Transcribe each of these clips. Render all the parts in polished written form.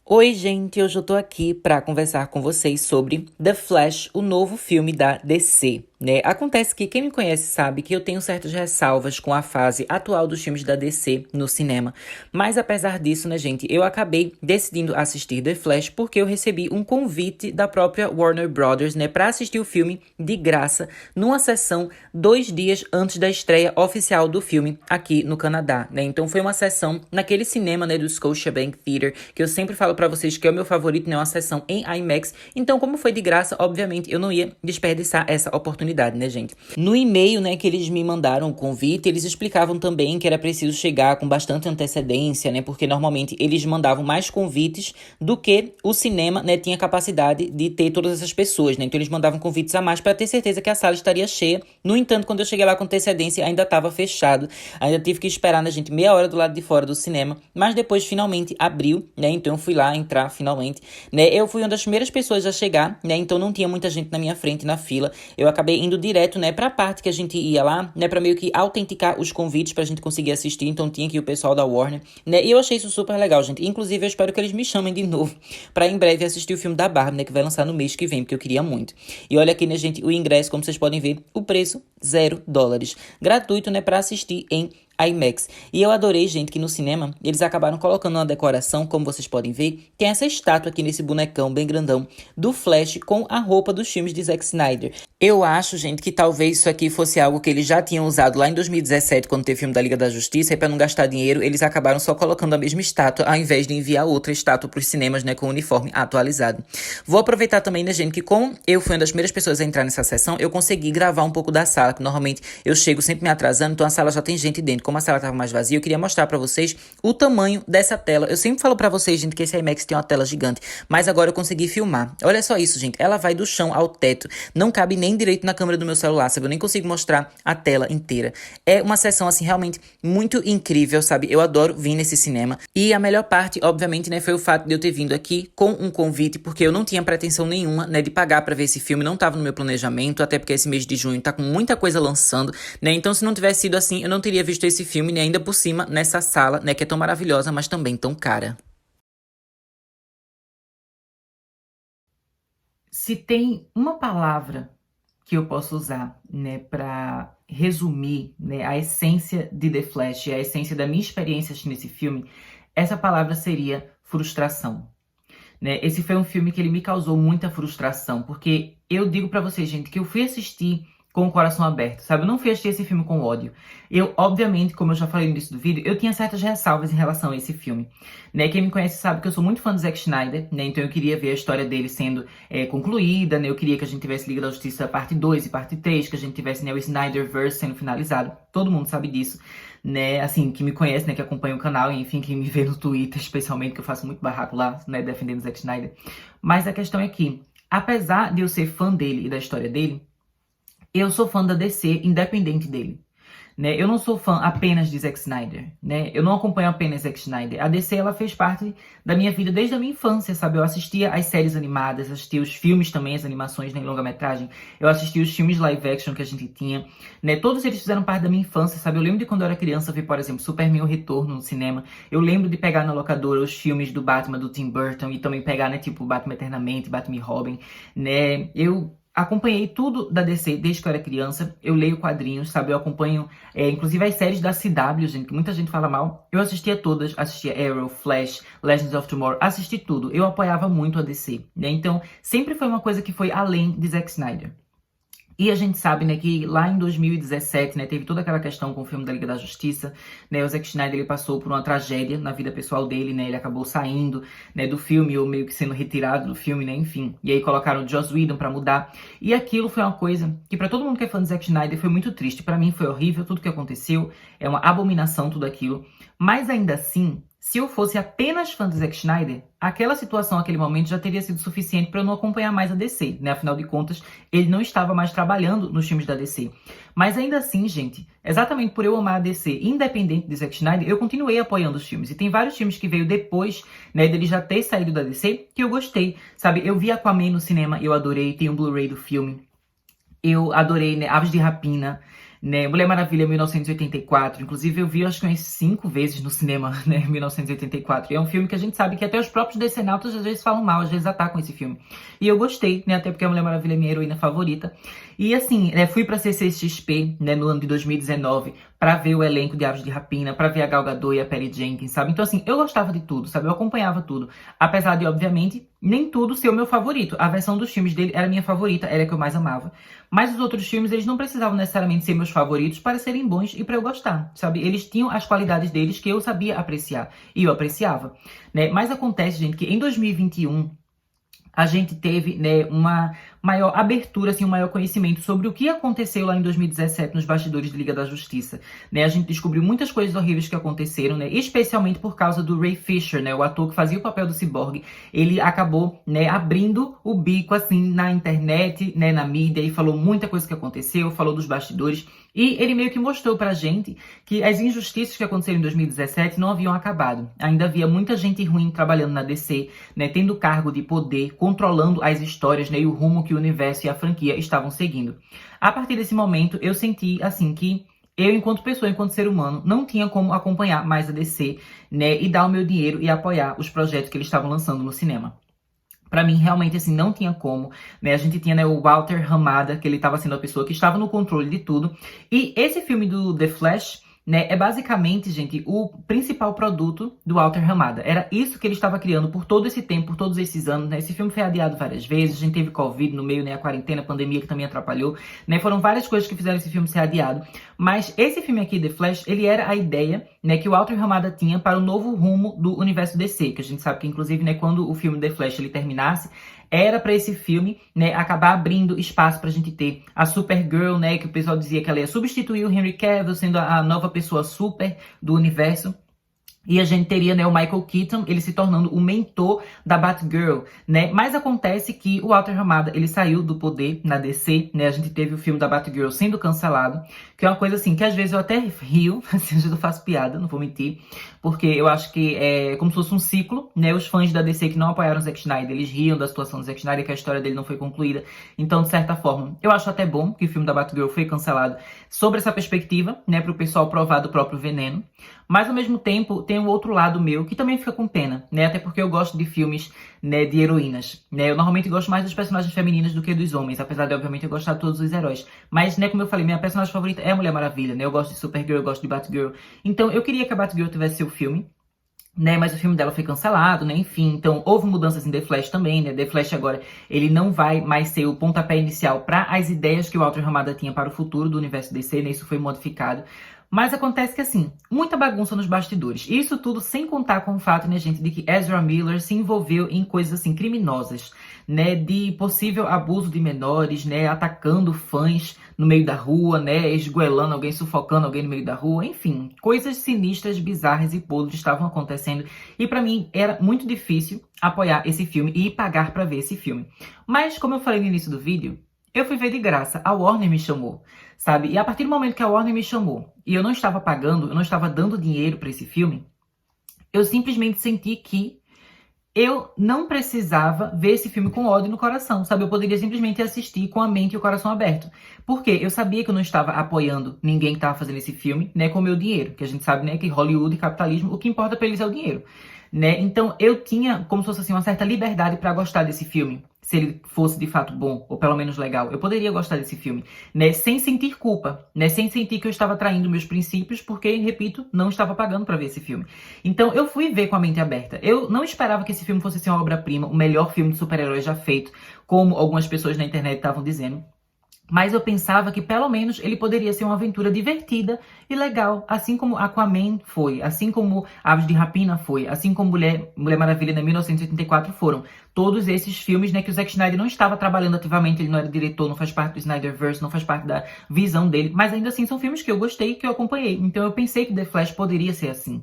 Oi, gente, hoje eu tô aqui pra conversar com vocês sobre The Flash, o novo filme da DC, né? Acontece que quem me conhece sabe que eu tenho certas ressalvas com a fase atual dos filmes da DC no cinema, mas apesar disso, né, gente, eu acabei decidindo assistir The Flash porque eu recebi um convite da própria Warner Brothers, né, pra assistir o filme de graça numa sessão 2 dias antes da estreia oficial do filme aqui no Canadá, né? Então foi uma sessão naquele cinema, né, do Scotiabank Theatre, que eu sempre falo pra vocês que é o meu favorito, né, uma sessão em IMAX. Então, como foi de graça, obviamente eu não ia desperdiçar essa oportunidade, né, gente? No e-mail, né, que eles me mandaram o convite, eles explicavam também que era preciso chegar com bastante antecedência, né, porque normalmente eles mandavam mais convites do que o cinema, né, tinha capacidade de ter todas essas pessoas, né? Então eles mandavam convites a mais para ter certeza que a sala estaria cheia. No entanto, quando eu cheguei lá com antecedência, ainda estava fechado. Ainda tive que esperar, né, gente, meia hora do lado de fora do cinema, mas depois finalmente abriu, né? Então eu fui lá entrar finalmente, né? Eu fui uma das primeiras pessoas a chegar, né? Então não tinha muita gente na minha frente na fila. Eu acabei indo direto, né, pra parte que a gente ia lá, né, pra meio que autenticar os convites pra gente conseguir assistir. Então tinha aqui o pessoal da Warner, né? E eu achei isso super legal, gente. Inclusive eu espero que eles me chamem de novo pra em breve assistir o filme da Barbie, né, que vai lançar no mês que vem, porque eu queria muito. E olha aqui, né, gente, o ingresso, como vocês podem ver, o preço $0. Gratuito, né, pra assistir em IMAX. E eu adorei, gente, que no cinema eles acabaram colocando uma decoração, como vocês podem ver. Tem essa estátua aqui nesse bonecão bem grandão do Flash com a roupa dos filmes de Zack Snyder. Eu acho, gente, que talvez isso aqui fosse algo que eles já tinham usado lá em 2017, quando teve o filme da Liga da Justiça, e pra não gastar dinheiro, eles acabaram só colocando a mesma estátua, ao invés de enviar outra estátua pros cinemas, né, com o uniforme atualizado. Vou aproveitar também, né, gente, que como eu fui uma das primeiras pessoas a entrar nessa sessão, eu consegui gravar um pouco da sala, que normalmente eu chego sempre me atrasando, então a sala já tem gente dentro. Como a sala tava mais vazia, eu queria mostrar pra vocês o tamanho dessa tela. Eu sempre falo pra vocês, gente, que esse IMAX tem uma tela gigante, mas agora eu consegui filmar. Olha só isso, gente, ela vai do chão ao teto, não cabe nem direito na câmera do meu celular, sabe? Eu nem consigo mostrar a tela inteira. É uma sessão, assim, realmente muito incrível, sabe? Eu adoro vir nesse cinema. E a melhor parte, obviamente, né, foi o fato de eu ter vindo aqui com um convite, porque eu não tinha pretensão nenhuma, né, de pagar pra ver esse filme, não tava no meu planejamento, até porque esse mês de junho tá com muita coisa lançando, né? Então, se não tivesse sido assim, eu não teria visto esse filme, né, ainda por cima, nessa sala, né, que é tão maravilhosa, mas também tão cara. Se tem uma palavra que eu posso usar, né, para resumir, né, a essência de The Flash, a essência da minha experiência assistindo esse filme, essa palavra seria frustração, né? Esse foi um filme que ele me causou muita frustração, porque eu digo pra vocês, gente, que eu fui assistir com o coração aberto, sabe? Eu não fui assistir esse filme com ódio. Eu, obviamente, como eu já falei no início do vídeo, eu tinha certas ressalvas em relação a esse filme, né? Quem me conhece sabe que eu sou muito fã do Zack Snyder, né? Então eu queria ver a história dele sendo concluída, né? Eu queria que a gente tivesse Liga da Justiça parte 2 e parte 3, que a gente tivesse, né, o Snyderverse sendo finalizado. Todo mundo sabe disso, né? Assim, que me conhece, né, que acompanha o canal, e enfim, que me vê no Twitter, especialmente, que eu faço muito barraco lá, né, defendendo o Zack Snyder. Mas a questão é que, apesar de eu ser fã dele e da história dele, eu sou fã da DC, independente dele, né? Eu não sou fã apenas de Zack Snyder, né? Eu não acompanho apenas Zack Snyder. A DC, ela fez parte da minha vida desde a minha infância, sabe? Eu assistia as séries animadas, assistia os filmes também, as animações, né, em longa-metragem. Eu assistia os filmes live action que a gente tinha, né? Todos eles fizeram parte da minha infância, sabe? Eu lembro de quando eu era criança ver, por exemplo, Superman o Retorno no cinema. Eu lembro de pegar na locadora os filmes do Batman, do Tim Burton, e também pegar, né, tipo, Batman Eternamente, Batman e Robin, né? Eu acompanhei tudo da DC desde que eu era criança. Eu leio quadrinhos, sabe? Eu acompanho, inclusive, as séries da CW, gente, que muita gente fala mal. Eu assistia todas, assistia Arrow, Flash, Legends of Tomorrow, assisti tudo. Eu apoiava muito a DC, né? Então, sempre foi uma coisa que foi além de Zack Snyder. E a gente sabe, né, que lá em 2017, né, teve toda aquela questão com o filme da Liga da Justiça, né, o Zack Snyder, ele passou por uma tragédia na vida pessoal dele, né, ele acabou saindo, né, do filme, ou meio que sendo retirado do filme, né, enfim. E aí colocaram o Joss Whedon pra mudar, e aquilo foi uma coisa que pra todo mundo que é fã de Zack Snyder foi muito triste. Pra mim foi horrível, tudo que aconteceu, é uma abominação tudo aquilo, mas ainda assim, se eu fosse apenas fã de Zack Snyder, aquela situação, aquele momento já teria sido suficiente para eu não acompanhar mais a DC, né? Afinal de contas, ele não estava mais trabalhando nos filmes da DC. Mas ainda assim, gente, exatamente por eu amar a DC, independente de Zack Snyder, eu continuei apoiando os filmes. E tem vários filmes que veio depois, né, dele já ter saído da DC, que eu gostei, sabe? Eu vi Aquaman no cinema, eu adorei, tem um Blu-ray do filme. Eu adorei, né, Aves de Rapina. né? Mulher Maravilha 1984, inclusive eu vi acho que umas 5 vezes no cinema, né? 1984. E é um filme que a gente sabe que até os próprios decenautas às vezes falam mal, às vezes atacam esse filme. E eu gostei, né? Até porque a Mulher Maravilha é minha heroína favorita. E assim, né, fui pra CCXP, né, no ano de 2019, pra ver o elenco de Aves de Rapina, pra ver a Gal Gadot e a Patty Jenkins, sabe? Então assim, eu gostava de tudo, sabe? Eu acompanhava tudo. Apesar de, obviamente, nem tudo ser o meu favorito. A versão dos filmes dele era a minha favorita, era a que eu mais amava. Mas os outros filmes, eles não precisavam necessariamente ser meus favoritos para serem bons e pra eu gostar, sabe? Eles tinham as qualidades deles que eu sabia apreciar. E eu apreciava, né? Mas acontece, gente, que em 2021 a gente teve, né, uma maior abertura, assim, um maior conhecimento sobre o que aconteceu lá em 2017 nos bastidores de Liga da Justiça, né? A gente descobriu muitas coisas horríveis que aconteceram, né? Especialmente por causa do Ray Fisher, né? O ator que fazia o papel do Cyborg. Ele acabou, né, abrindo o bico, assim, na internet, né, na mídia, e falou muita coisa que aconteceu, falou dos bastidores. E ele meio que mostrou pra gente que as injustiças que aconteceram em 2017 não haviam acabado. Ainda havia muita gente ruim trabalhando na DC, né, tendo cargo de poder, controlando as histórias, né, e o rumo que o universo e a franquia estavam seguindo. A partir desse momento, eu senti, assim, que eu, enquanto pessoa, enquanto ser humano, não tinha como acompanhar mais a DC, né, e dar o meu dinheiro e apoiar os projetos que eles estavam lançando no cinema. Pra mim, realmente, assim, não tinha como, né? A gente tinha, né, o Walter Hamada, que ele tava sendo a pessoa que estava no controle de tudo. E esse filme do The Flash, né, é basicamente, gente, o principal produto do Walter Hamada. Era isso que ele estava criando por todo esse tempo, por todos esses anos, né? Esse filme foi adiado várias vezes, a gente teve Covid no meio, né, a quarentena, a pandemia que também atrapalhou, né? Foram várias coisas que fizeram esse filme ser adiado. Mas esse filme aqui, The Flash, ele era a ideia, né, que o Walter Hamada tinha para o novo rumo do universo DC, que a gente sabe que, inclusive, né, quando o filme The Flash ele terminasse, era para esse filme, né, acabar abrindo espaço pra gente ter a Supergirl, né, que o pessoal dizia que ela ia substituir o Henry Cavill, sendo a nova pessoa super do universo. E a gente teria, né, o Michael Keaton, ele se tornando o mentor da Batgirl, né? Mas acontece que o Walter Hamada, ele saiu do poder na DC, né? A gente teve o filme da Batgirl sendo cancelado, que é uma coisa assim, que às vezes eu até rio, assim, às vezes eu faço piada, não vou mentir, porque eu acho que é como se fosse um ciclo, né? Os fãs da DC que não apoiaram o Zack Snyder, eles riam da situação do Zack Snyder, que a história dele não foi concluída. Então, de certa forma, eu acho até bom que o filme da Batgirl foi cancelado sobre essa perspectiva, né? Para o pessoal provar do próprio veneno. Mas, ao mesmo tempo, tem um outro lado meu que também fica com pena, né? Até porque eu gosto de filmes, né, de heroínas, né? Eu normalmente gosto mais dos personagens femininos do que dos homens, apesar de, obviamente, eu gostar de todos os heróis. Mas, né, como eu falei, minha personagem favorita é a Mulher Maravilha, né? Eu gosto de Supergirl, eu gosto de Batgirl. Então, eu queria que a Batgirl tivesse seu filme, né, mas o filme dela foi cancelado, né, enfim, então houve mudanças em The Flash também, né, The Flash agora, ele não vai mais ser o pontapé inicial para as ideias que o Walter Hamada tinha para o futuro do universo DC, né, isso foi modificado. Mas acontece que, assim, muita bagunça nos bastidores. Isso tudo sem contar com o fato, né, gente, de que Ezra Miller se envolveu em coisas, assim, criminosas, né, de possível abuso de menores, né, atacando fãs no meio da rua, né, esgoelando alguém, sufocando alguém no meio da rua, enfim, coisas sinistras, bizarras e podres estavam acontecendo. E pra mim era muito difícil apoiar esse filme e pagar pra ver esse filme. Mas, como eu falei no início do vídeo, eu fui ver de graça, a Warner me chamou, sabe? E a partir do momento que a Warner me chamou e eu não estava pagando, eu não estava dando dinheiro para esse filme, eu simplesmente senti que eu não precisava ver esse filme com ódio no coração, sabe? Eu poderia simplesmente assistir com a mente e o coração aberto. Porque eu sabia que eu não estava apoiando ninguém que estava fazendo esse filme, né, com o meu dinheiro. Que a gente sabe, né, que Hollywood e capitalismo, o que importa para eles é o dinheiro, né? Então eu tinha, como se fosse assim, uma certa liberdade para gostar desse filme. Se ele fosse de fato bom, ou pelo menos legal, eu poderia gostar desse filme, né? Sem sentir culpa, né? Sem sentir que eu estava traindo meus princípios, porque, repito, não estava pagando para ver esse filme. Então eu fui ver com a mente aberta. Eu não esperava que esse filme fosse assim, uma obra-prima, o melhor filme de super-heróis já feito, como algumas pessoas na internet estavam dizendo. Mas eu pensava que pelo menos ele poderia ser uma aventura divertida e legal, assim como Aquaman foi, assim como Aves de Rapina foi, assim como Mulher Maravilha de 1984 foram. Todos esses filmes, né, que o Zack Snyder não estava trabalhando ativamente, ele não era diretor, não faz parte do Snyderverse, não faz parte da visão dele, mas ainda assim são filmes que eu gostei, que eu acompanhei. Então eu pensei que The Flash poderia ser assim.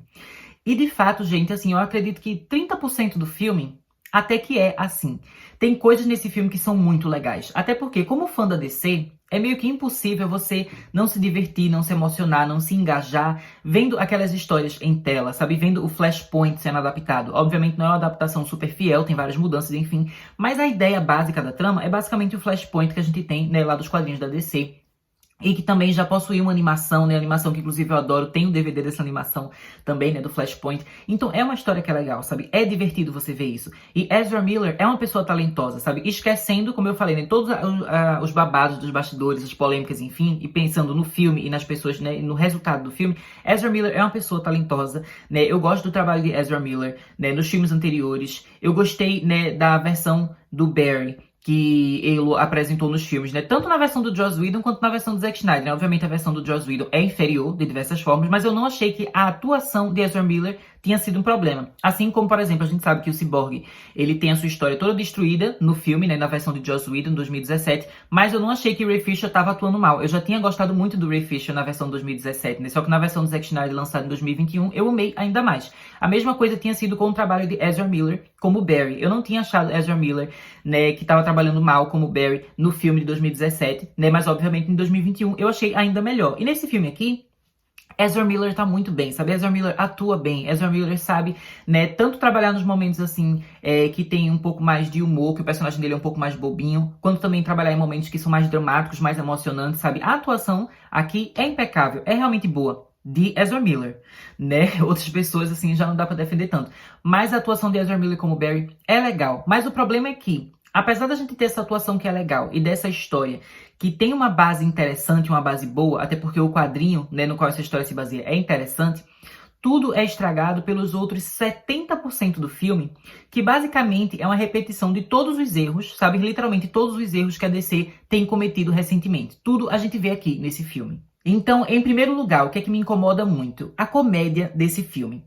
E de fato, gente, assim, eu acredito que 30% do filme até que é assim. Tem coisas nesse filme que são muito legais. Até porque, como fã da DC, é meio que impossível você não se divertir, não se emocionar, não se engajar vendo aquelas histórias em tela, sabe? Vendo o Flashpoint sendo adaptado. Obviamente não é uma adaptação super fiel, tem várias mudanças, enfim. Mas a ideia básica da trama é basicamente o Flashpoint que a gente tem, né, lá dos quadrinhos da DC. E que também já possui uma animação, né? Animação que inclusive eu adoro, tem o DVD dessa animação também, né? Do Flashpoint. Então é uma história que é legal, sabe? É divertido você ver isso. E Ezra Miller é uma pessoa talentosa, sabe? Esquecendo, como eu falei, né? Todos os babados dos bastidores, as polêmicas, enfim, e pensando no filme e nas pessoas, né? E no resultado do filme, Ezra Miller é uma pessoa talentosa, né? Eu gosto do trabalho de Ezra Miller, né? Nos filmes anteriores. Eu gostei, né? Da versão do Barry que ele apresentou nos filmes, né? Tanto na versão do Joss Whedon quanto na versão do Zack Snyder, né? Obviamente a versão do Joss Whedon é inferior de diversas formas, mas eu não achei que a atuação de Ezra Miller tinha sido um problema. Assim como, por exemplo, a gente sabe que o Cyborg, ele tem a sua história toda destruída no filme, né? Na versão de Joss Whedon, 2017, mas eu não achei que o Ray Fisher estava atuando mal. Eu já tinha gostado muito do Ray Fisher na versão de 2017, né? Só que na versão do Zack Snyder, lançada em 2021, eu amei ainda mais. A mesma coisa tinha sido com o trabalho de Ezra Miller como Barry. Eu não tinha achado Ezra Miller, né, que estava trabalhando mal como Barry no filme de 2017, né? Mas obviamente em 2021 eu achei ainda melhor. E nesse filme aqui, Ezra Miller tá muito bem, sabe? Ezra Miller atua bem. Ezra Miller sabe, né, tanto trabalhar nos momentos assim, que tem um pouco mais de humor, que o personagem dele é um pouco mais bobinho, quanto também trabalhar em momentos que são mais dramáticos, mais emocionantes, sabe? A atuação aqui é impecável, é realmente boa. De Ezra Miller, né? Outras pessoas, assim, já não dá pra defender tanto. Mas a atuação de Ezra Miller como Barry é legal. Mas o problema é que, apesar da gente ter essa atuação que é legal e dessa história que tem uma base interessante, uma base boa, até porque o quadrinho, né, no qual essa história se baseia é interessante, tudo é estragado pelos outros 70% do filme, que basicamente é uma repetição de todos os erros, sabe? Literalmente todos os erros que a DC tem cometido recentemente. Tudo a gente vê aqui nesse filme. Então, em primeiro lugar, o que é que me incomoda muito? A comédia desse filme.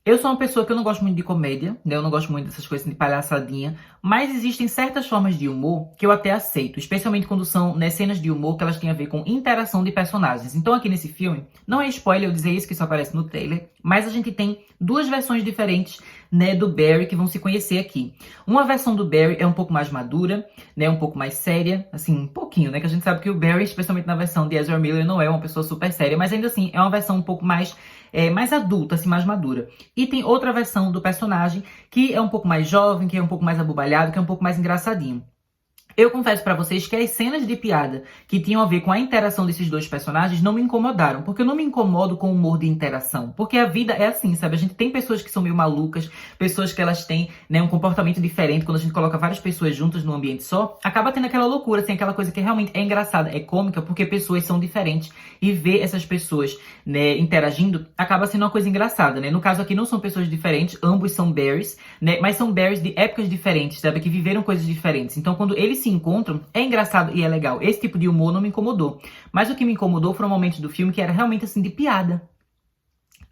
Eu sou uma pessoa que eu não gosto muito de comédia, né? Eu não gosto muito dessas coisas de palhaçadinha, mas existem certas formas de humor que eu até aceito, especialmente quando são, né, cenas de humor que elas têm a ver com interação de personagens. Então aqui nesse filme, não é spoiler eu dizer isso, que isso aparece no trailer, mas a gente tem duas versões diferentes, né, do Barry que vão se conhecer aqui. Uma versão do Barry é um pouco mais madura, né, um pouco mais séria, assim, um pouquinho, né, que a gente sabe que o Barry, especialmente na versão de Ezra Miller, não é uma pessoa super séria, mas ainda assim é uma versão um pouco mais mais adulta, assim, mais madura. E tem outra versão do personagem que é um pouco mais jovem, que é um pouco mais abobalhado, que é um pouco mais engraçadinho. Eu confesso pra vocês que as cenas de piada que tinham a ver com a interação desses dois personagens não me incomodaram, porque eu não me incomodo com o humor de interação, porque a vida é assim, sabe? A gente tem pessoas que são meio malucas, pessoas que elas têm, né, um comportamento diferente, quando a gente coloca várias pessoas juntas num ambiente só, acaba tendo aquela loucura, assim, aquela coisa que realmente é engraçada, é cômica, porque pessoas são diferentes, e ver essas pessoas, né, interagindo, acaba sendo uma coisa engraçada, né? No caso aqui não são pessoas diferentes, ambos são Barrys, né, mas são Barrys de épocas diferentes, sabe? Que viveram coisas diferentes. Então quando eles se encontram, é engraçado e é legal. Esse tipo de humor não me incomodou. Mas o que me incomodou foram momentos do filme que era realmente assim de piada.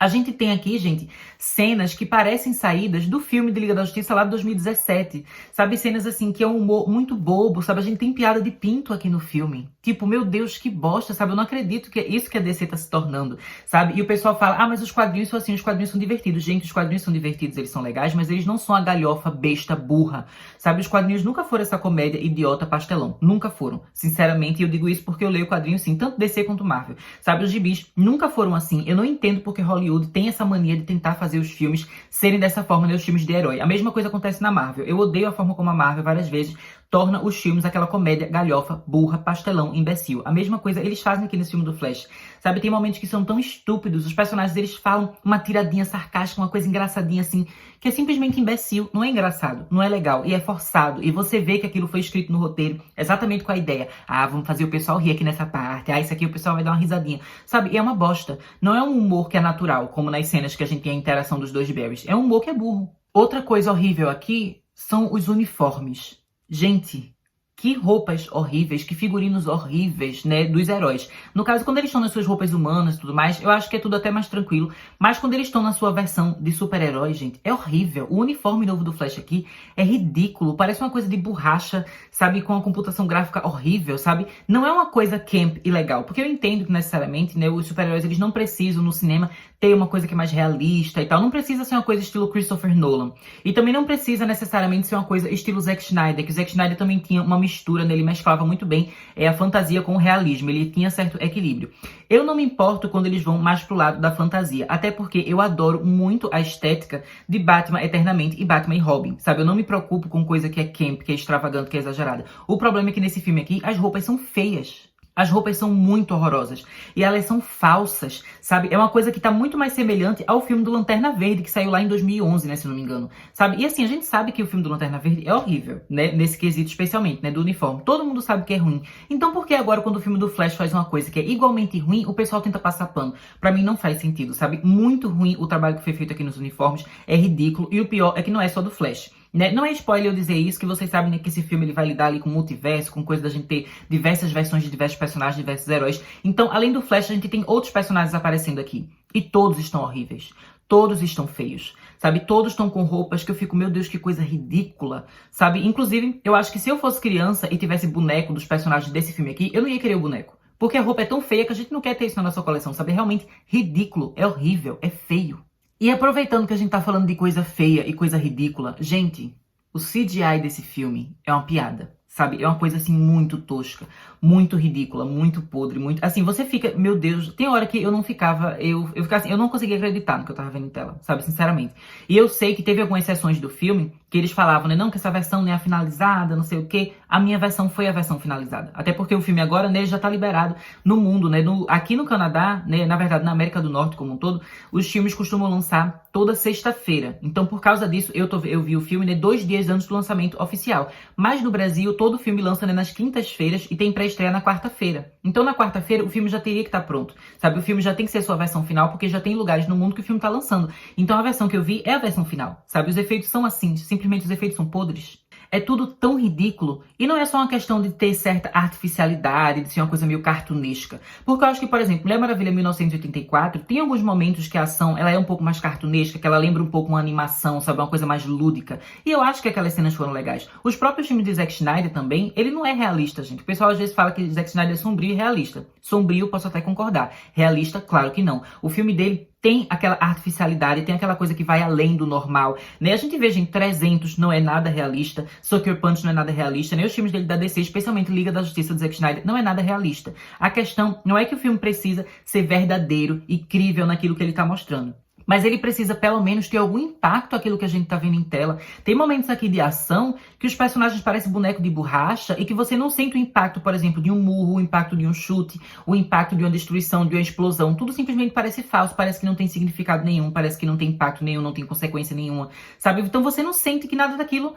A gente tem aqui, gente, cenas que parecem saídas do filme de Liga da Justiça lá de 2017. Sabe, cenas assim que é um humor muito bobo, sabe? A gente tem piada de pinto aqui no filme. Tipo, meu Deus, que bosta, sabe? Eu não acredito que é isso que a DC tá se tornando, sabe? E o pessoal fala, ah, mas os quadrinhos são assim, os quadrinhos são divertidos. Gente, os quadrinhos são divertidos, eles são legais, mas eles não são a galhofa besta burra, sabe? Os quadrinhos nunca foram essa comédia idiota pastelão. Nunca foram. Sinceramente, e eu digo isso porque eu leio quadrinhos, sim, tanto DC quanto Marvel. Sabe, os gibis nunca foram assim. Eu não entendo porque Hollywood tem essa mania de tentar fazer os filmes serem dessa forma, né, os filmes de herói. A mesma coisa acontece na Marvel. Eu odeio a forma como a Marvel, várias vezes, torna os filmes aquela comédia galhofa, burra, pastelão, imbecil. A mesma coisa eles fazem aqui nesse filme do Flash. Sabe, tem momentos que são tão estúpidos, os personagens eles falam uma tiradinha sarcástica, uma coisa engraçadinha assim, que é simplesmente imbecil. Não é engraçado, não é legal, e é forçado. E você vê que aquilo foi escrito no roteiro, exatamente com a ideia. Ah, vamos fazer o pessoal rir aqui nessa parte. Ah, isso aqui o pessoal vai dar uma risadinha. Sabe, e é uma bosta. Não é um humor que é natural, como nas cenas que a gente tem a interação dos dois Barrys. É um humor que é burro. Outra coisa horrível aqui são os uniformes. Gente, que roupas horríveis, que figurinos horríveis, né, dos heróis. No caso, quando eles estão nas suas roupas humanas e tudo mais, eu acho que é tudo até mais tranquilo. Mas quando eles estão na sua versão de super-herói, gente, é horrível. O uniforme novo do Flash aqui é ridículo. Parece uma coisa de borracha, sabe, com uma computação gráfica horrível, sabe? Não é uma coisa camp e legal. Porque eu entendo que necessariamente, né, os super-heróis, eles não precisam no cinema ter uma coisa que é mais realista e tal. Não precisa ser uma coisa estilo Christopher Nolan. E também não precisa necessariamente ser uma coisa estilo Zack Snyder, que o Zack Snyder também tinha uma mistura, né? Ele mesclava muito bem a fantasia com o realismo. Ele tinha certo equilíbrio. Eu não me importo quando eles vão mais pro lado da fantasia, até porque eu adoro muito a estética de Batman Eternamente e Batman e Robin, sabe? Eu não me preocupo com coisa que é camp, que é extravagante, que é exagerada. O problema é que nesse filme aqui, as roupas são feias. As roupas são muito horrorosas. E elas são falsas, sabe? É uma coisa que tá muito mais semelhante ao filme do Lanterna Verde, que saiu lá em 2011, né? Se não me engano. Sabe? E assim, a gente sabe que o filme do Lanterna Verde é horrível, né? Nesse quesito especialmente, né? Do uniforme. Todo mundo sabe que é ruim. Então por que agora, quando o filme do Flash faz uma coisa que é igualmente ruim, o pessoal tenta passar pano? Pra mim não faz sentido, sabe? Muito ruim o trabalho que foi feito aqui nos uniformes. É ridículo. E o pior é que não é só do Flash. Né? Não é spoiler eu dizer isso, que vocês sabem, né, que esse filme ele vai lidar ali com multiverso, com coisa da gente ter diversas versões de diversos personagens, diversos heróis. Então, além do Flash, a gente tem outros personagens aparecendo aqui. E todos estão horríveis. Todos estão feios, sabe? Todos estão com roupas que eu fico, meu Deus, que coisa ridícula, sabe? Inclusive, eu acho que se eu fosse criança e tivesse boneco dos personagens desse filme aqui, eu não ia querer o boneco. Porque a roupa é tão feia que a gente não quer ter isso na nossa coleção, sabe? É realmente ridículo, é horrível, é feio. E aproveitando que a gente tá falando de coisa feia e coisa ridícula, gente, o CGI desse filme é uma piada, sabe? É uma coisa, assim, muito tosca, muito ridícula, muito podre, muito... Assim, você fica, meu Deus, tem hora que eu não ficava, eu ficava assim, eu não conseguia acreditar no que eu tava vendo em tela, sabe? Sinceramente. E eu sei que teve algumas sessões do filme que eles falavam, né, não, que essa versão não é a finalizada, não sei o quê. A minha versão foi a versão finalizada. Até porque o filme agora, né, já tá liberado no mundo, né, aqui no Canadá, né, na verdade, na América do Norte como um todo, os filmes costumam lançar toda sexta-feira. Então, por causa disso, eu vi o filme, né, 2 dias antes do lançamento oficial. Mas no Brasil, todo filme lança, né, nas quintas-feiras e tem pré-estreia na quarta-feira. Então, na quarta-feira, o filme já teria que estar pronto, sabe? O filme já tem que ser sua versão final, porque já tem lugares no mundo que o filme tá lançando. Então, a versão que eu vi é a versão final, sabe? Os efeitos são assim, simplesmente os efeitos são podres. É tudo tão ridículo. E não é só uma questão de ter certa artificialidade, de ser uma coisa meio cartunesca. Porque eu acho que, por exemplo, Mulher Maravilha 1984 tem alguns momentos que a ação ela é um pouco mais cartunesca, que ela lembra um pouco uma animação, sabe? Uma coisa mais lúdica. E eu acho que aquelas cenas foram legais. Os próprios filmes de Zack Snyder também, ele não é realista, gente. O pessoal às vezes fala que Zack Snyder é sombrio e realista. Sombrio, posso até concordar. Realista, claro que não. O filme dele tem aquela artificialidade, tem aquela coisa que vai além do normal, né? A gente vê, gente, 300 não é nada realista, Sucker Punch não é nada realista, né? Os filmes dele da DC, especialmente Liga da Justiça do Zack Snyder, não é nada realista. A questão não é que o filme precisa ser verdadeiro e crível naquilo que ele tá mostrando. Mas ele precisa, pelo menos, ter algum impacto aquilo que a gente tá vendo em tela. Tem momentos aqui de ação que os personagens parecem boneco de borracha e que você não sente o impacto, por exemplo, de um murro, o impacto de um chute, o impacto de uma destruição, de uma explosão. Tudo simplesmente parece falso, parece que não tem significado nenhum, parece que não tem impacto nenhum, não tem consequência nenhuma, sabe? Então você não sente que nada daquilo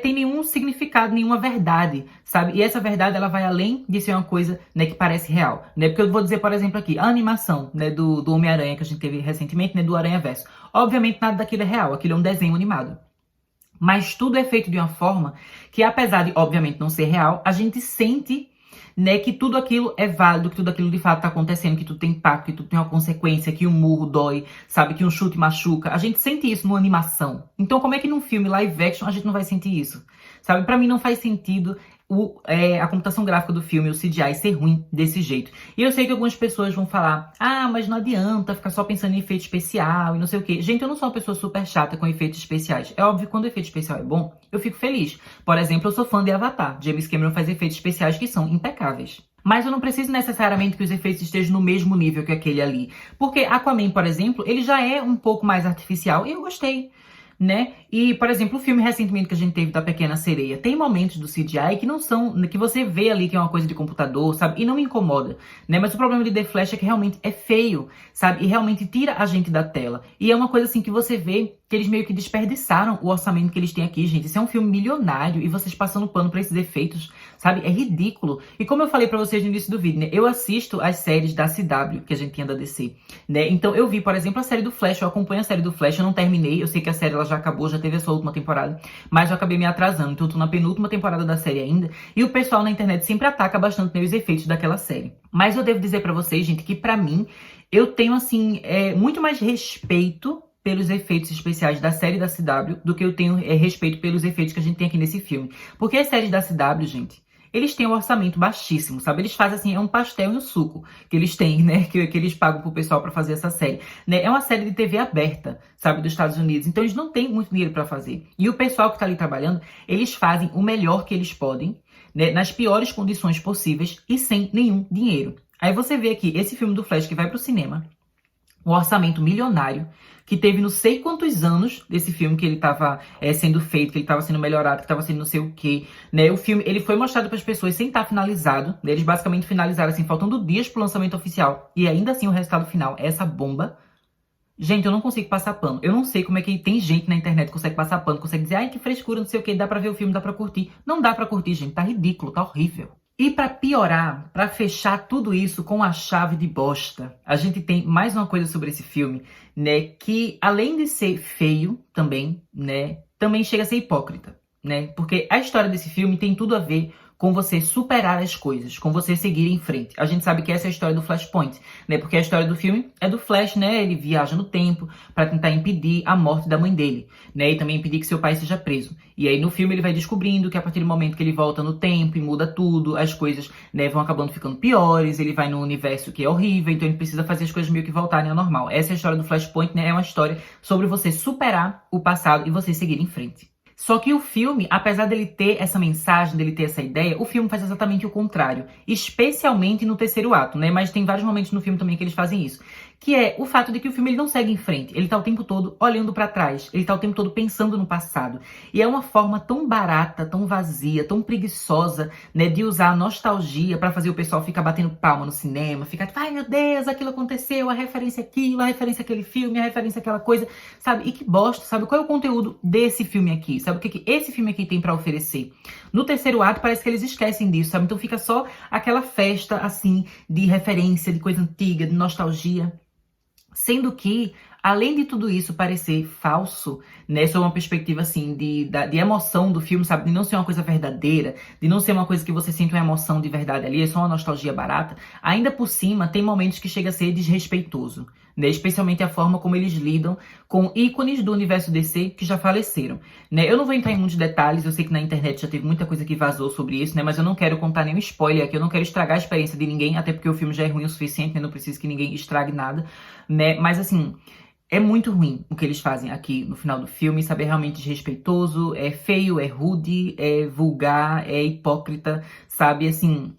tem nenhum significado, nenhuma verdade, sabe? E essa verdade, ela vai além de ser uma coisa, né, que parece real, né? Porque eu vou dizer, por exemplo, aqui, a animação, né, do Homem-Aranha que a gente teve recentemente, né, do Aranha-Verso. Obviamente, nada daquilo é real, aquilo é um desenho animado. Mas tudo é feito de uma forma que, apesar de, obviamente, não ser real, a gente sente, né, que tudo aquilo é válido, que tudo aquilo de fato tá acontecendo, que tudo tem impacto, que tudo tem uma consequência, que um murro dói, sabe, que um chute machuca. A gente sente isso numa animação. Então como é que num filme live action a gente não vai sentir isso? Sabe, pra mim não faz sentido a computação gráfica do filme, o CGI, ser ruim desse jeito. E eu sei que algumas pessoas vão falar, ah, mas não adianta ficar só pensando em efeito especial e não sei o quê. Gente, eu não sou uma pessoa super chata com efeitos especiais. É óbvio que quando o efeito especial é bom, eu fico feliz. Por exemplo, eu sou fã de Avatar. James Cameron faz efeitos especiais que são impecáveis. Mas eu não preciso necessariamente que os efeitos estejam no mesmo nível que aquele ali. Porque Aquaman, por exemplo, ele já é um pouco mais artificial e eu gostei, né? E, por exemplo, o filme recentemente que a gente teve da Pequena Sereia, tem momentos do CGI que não são, que você vê ali que é uma coisa de computador, sabe? E não me incomoda, né? Mas o problema de The Flash é que realmente é feio, sabe? E realmente tira a gente da tela. E é uma coisa assim que você vê que eles meio que desperdiçaram o orçamento que eles têm aqui, gente. Isso é um filme milionário e vocês passando pano pra esses efeitos, sabe? É ridículo. E como eu falei pra vocês no início do vídeo, né? Eu assisto as séries da CW, que a gente tinha da DC, né? Então eu vi, por exemplo, a série do Flash, eu acompanho a série do Flash, eu não terminei, eu sei que a série ela já acabou, já teve a sua última temporada, mas eu acabei me atrasando, então eu tô na penúltima temporada da série ainda, e o pessoal na internet sempre ataca bastante os efeitos daquela série. Mas eu devo dizer pra vocês, gente, que pra mim, eu tenho, assim, muito mais respeito pelos efeitos especiais da série da CW do que eu tenho respeito pelos efeitos que a gente tem aqui nesse filme. Porque as séries da CW, gente, eles têm um orçamento baixíssimo, sabe? Eles fazem assim, é um pastel e um suco que eles têm, né? Que eles pagam pro pessoal pra fazer essa série, né? É uma série de TV aberta, sabe? Dos Estados Unidos. Então eles não têm muito dinheiro pra fazer. E o pessoal que tá ali trabalhando, eles fazem o melhor que eles podem, né? Nas piores condições possíveis e sem nenhum dinheiro. Aí você vê aqui, esse filme do Flash que vai pro cinema, um orçamento milionário, que teve não sei quantos anos desse filme que ele estava sendo feito, que ele estava sendo melhorado, que estava sendo não sei o quê, né? O filme, ele foi mostrado para as pessoas sem estar finalizado, né? Eles basicamente finalizaram assim, faltando dias pro lançamento oficial, e ainda assim o resultado final é essa bomba. Gente, eu não consigo passar pano. Eu não sei como é que tem gente na internet que consegue passar pano, consegue dizer, ai, que frescura, não sei o quê, dá pra ver o filme, dá pra curtir. Não dá pra curtir, gente, tá ridículo, tá horrível. E pra piorar, pra fechar tudo isso com a chave de bosta, a gente tem mais uma coisa sobre esse filme, né, que além de ser feio também, né, também chega a ser hipócrita, né? Porque a história desse filme tem tudo a ver com você superar as coisas, com você seguir em frente. A gente sabe que essa é a história do Flashpoint, né? Porque a história do filme é do Flash, né? Ele viaja no tempo pra tentar impedir a morte da mãe dele, né? E também impedir que seu pai seja preso. E aí no filme ele vai descobrindo que a partir do momento que ele volta no tempo e muda tudo, as coisas, né, vão acabando ficando piores, ele vai num universo que é horrível, então ele precisa fazer as coisas meio que voltarem ao normal. Essa é a história do Flashpoint, né? É uma história sobre você superar o passado e você seguir em frente. Só que o filme, apesar dele ter essa mensagem, dele ter essa ideia, o filme faz exatamente o contrário. Especialmente no terceiro ato, né? Mas tem vários momentos no filme também que eles fazem isso. Que é o fato de que o filme ele não segue em frente. Ele tá o tempo todo olhando pra trás. Ele tá o tempo todo pensando no passado. E é uma forma tão barata, tão vazia, tão preguiçosa, né? De usar a nostalgia pra fazer o pessoal ficar batendo palma no cinema. Ficar, ai meu Deus, aquilo aconteceu, a referência àquilo, a referência àquele filme, a referência àquela coisa, sabe? E que bosta, sabe? Qual é o conteúdo desse filme aqui? Sabe o que esse filme aqui tem pra oferecer? No terceiro ato parece que eles esquecem disso, sabe? Então fica só aquela festa, assim, de referência, de coisa antiga, de nostalgia. Sendo que, além de tudo isso parecer falso, né, sob uma perspectiva, assim, de emoção do filme, sabe? De não ser uma coisa verdadeira, de não ser uma coisa que você sente uma emoção de verdade ali, é só uma nostalgia barata, ainda por cima tem momentos que chega a ser desrespeitoso, né? Especialmente a forma como eles lidam com ícones do universo DC que já faleceram, né? Eu não vou entrar em muitos detalhes, eu sei que na internet já teve muita coisa que vazou sobre isso, né? Mas eu não quero contar nenhum spoiler aqui, eu não quero estragar a experiência de ninguém, até porque o filme já é ruim o suficiente, né? Não preciso que ninguém estrague nada, né? Mas assim, é muito ruim o que eles fazem aqui no final do filme, sabe? É realmente desrespeitoso, é feio, é rude, é vulgar, é hipócrita, sabe? Assim,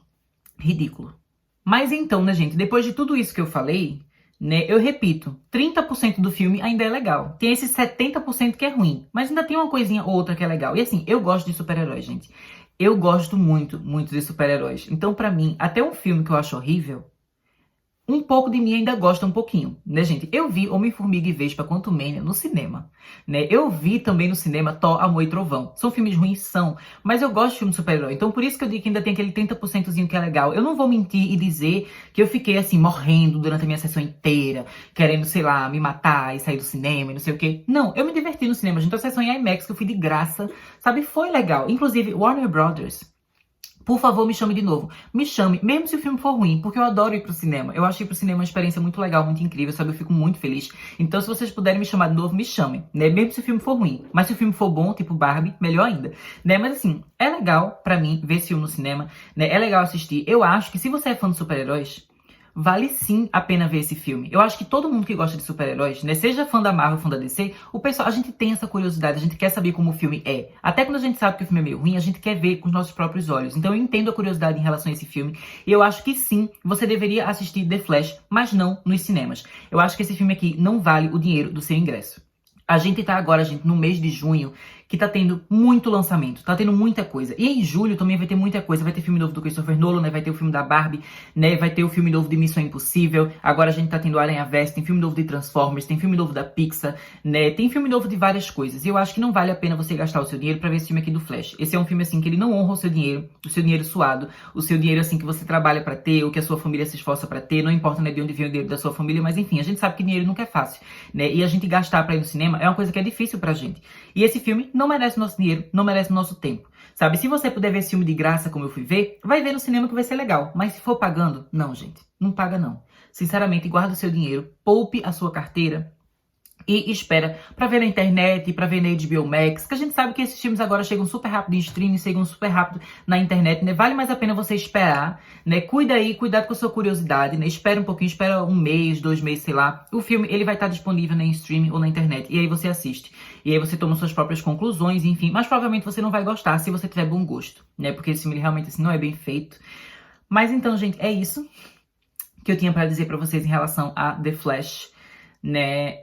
ridículo. Mas então, né, gente, depois de tudo isso que eu falei, né, eu repito, 30% do filme ainda é legal. Tem esse 70% que é ruim, mas ainda tem uma coisinha ou outra que é legal. E assim, eu gosto de super-heróis, gente. Eu gosto muito, muito de super-heróis. Então, pra mim, até um filme que eu acho horrível, um pouco de mim ainda gosta um pouquinho, né, gente? Eu vi Homem-Formiga e Vespa Quantumania no cinema, né? Eu vi também no cinema Thor, Amor e Trovão. São filmes ruins, são, mas eu gosto de filme de super-herói. Então por isso que eu digo que ainda tem aquele 30%zinho que é legal. Eu não vou mentir e dizer que eu fiquei, assim, morrendo durante a minha sessão inteira, querendo, sei lá, me matar e sair do cinema e não sei o quê. Não, eu me diverti no cinema, gente. A sessão em IMAX que eu fui de graça, sabe? Foi legal. Inclusive, Warner Brothers, por favor, me chame de novo. Me chame, mesmo se o filme for ruim, porque eu adoro ir pro cinema. Eu acho ir pro cinema uma experiência muito legal, muito incrível, sabe? Eu fico muito feliz. Então, se vocês puderem me chamar de novo, me chamem, né? Mesmo se o filme for ruim. Mas se o filme for bom, tipo Barbie, melhor ainda, né? Mas assim, é legal pra mim ver esse filme no cinema, né? É legal assistir. Eu acho que se você é fã de super-heróis, vale sim a pena ver esse filme. Eu acho que todo mundo que gosta de super-heróis, né, seja fã da Marvel, fã da DC, o pessoal, a gente tem essa curiosidade, a gente quer saber como o filme é. Até quando a gente sabe que o filme é meio ruim, a gente quer ver com os nossos próprios olhos. Então eu entendo a curiosidade em relação a esse filme. E eu acho que sim, você deveria assistir The Flash, mas não nos cinemas. Eu acho que esse filme aqui não vale o dinheiro do seu ingresso. A gente tá agora, gente, no mês de junho, que tá tendo muito lançamento, tá tendo muita coisa. E em julho também vai ter muita coisa, vai ter filme novo do Christopher Nolan, né, vai ter o filme da Barbie, né, vai ter o filme novo de Missão Impossível, agora a gente tá tendo Aranha-Verso, tem filme novo de Transformers, tem filme novo da Pixar, né, tem filme novo de várias coisas. E eu acho que não vale a pena você gastar o seu dinheiro pra ver esse filme aqui do Flash. Esse é um filme, assim, que ele não honra o seu dinheiro suado, o seu dinheiro, assim, que você trabalha pra ter, o que a sua família se esforça pra ter, não importa, né, de onde vem o dinheiro da sua família, mas enfim, a gente sabe que dinheiro nunca é fácil, né, e a gente gastar pra ir no cinema é uma coisa que é difícil pra gente. E esse filme não merece o nosso dinheiro, não merece o nosso tempo. Sabe, se você puder ver esse filme de graça como eu fui ver, vai ver no cinema que vai ser legal. Mas se for pagando, não, gente. Não paga, não. Sinceramente, guarda o seu dinheiro, poupe a sua carteira e espera pra ver na internet, pra ver na HBO Max, que a gente sabe que esses filmes agora chegam super rápido em streaming, chegam super rápido na internet, né? Vale mais a pena você esperar, né? Cuida aí, cuidado com a sua curiosidade, né? Espera um pouquinho, espera um mês, 2 meses, sei lá. O filme, ele vai estar disponível, né, em streaming ou na internet, e aí você assiste. E aí você toma suas próprias conclusões, enfim. Mas provavelmente você não vai gostar se você tiver bom gosto, né? Porque esse filme, ele realmente, assim, não é bem feito. Mas então, gente, é isso que eu tinha pra dizer pra vocês em relação a The Flash. né?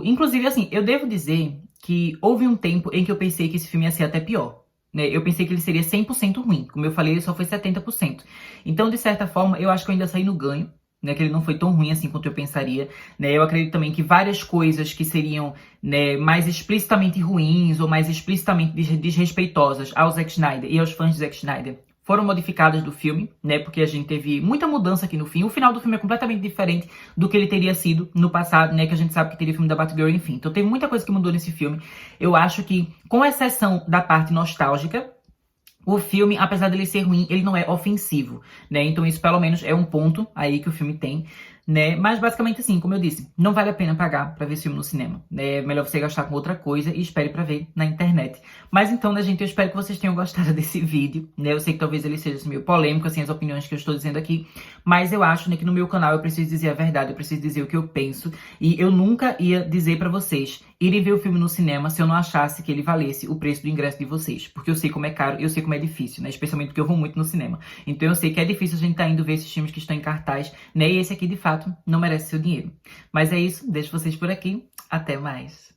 Inclusive, assim, eu devo dizer que houve um tempo em que eu pensei que esse filme ia ser até pior. Né? Eu pensei que ele seria 100% ruim. Como eu falei, ele só foi 70%. Então, de certa forma, eu acho que eu ainda saí no ganho. Né, que ele não foi tão ruim assim quanto eu pensaria, né? Eu acredito também que várias coisas que seriam, né, mais explicitamente ruins ou mais explicitamente desrespeitosas ao Zack Snyder e aos fãs de Zack Snyder foram modificadas do filme, né? Porque a gente teve muita mudança aqui no fim. O final do filme é completamente diferente do que ele teria sido no passado, né? Que a gente sabe que teria o filme da Batgirl, enfim. Então teve muita coisa que mudou nesse filme. Eu acho que, com exceção da parte nostálgica, o filme, apesar dele ser ruim, ele não é ofensivo, né? Então isso pelo menos é um ponto aí que o filme tem, né? Mas basicamente assim, como eu disse, não vale a pena pagar pra ver esse filme no cinema, né? É melhor você gastar com outra coisa e espere pra ver na internet. Mas então, né, gente, eu espero que vocês tenham gostado desse vídeo, né? Eu sei que talvez ele seja assim, meio polêmico, assim, as opiniões que eu estou dizendo aqui, mas eu acho, né, que no meu canal eu preciso dizer a verdade, eu preciso dizer o que eu penso, e eu nunca ia dizer pra vocês irem ver o filme no cinema se eu não achasse que ele valesse o preço do ingresso de vocês. Porque eu sei como é caro e eu sei como é difícil, né? Especialmente porque eu vou muito no cinema. Então eu sei que é difícil a gente estar indo ver esses filmes que estão em cartaz, né? E esse aqui, de fato, não merece seu dinheiro. Mas é isso, deixo vocês por aqui. Até mais.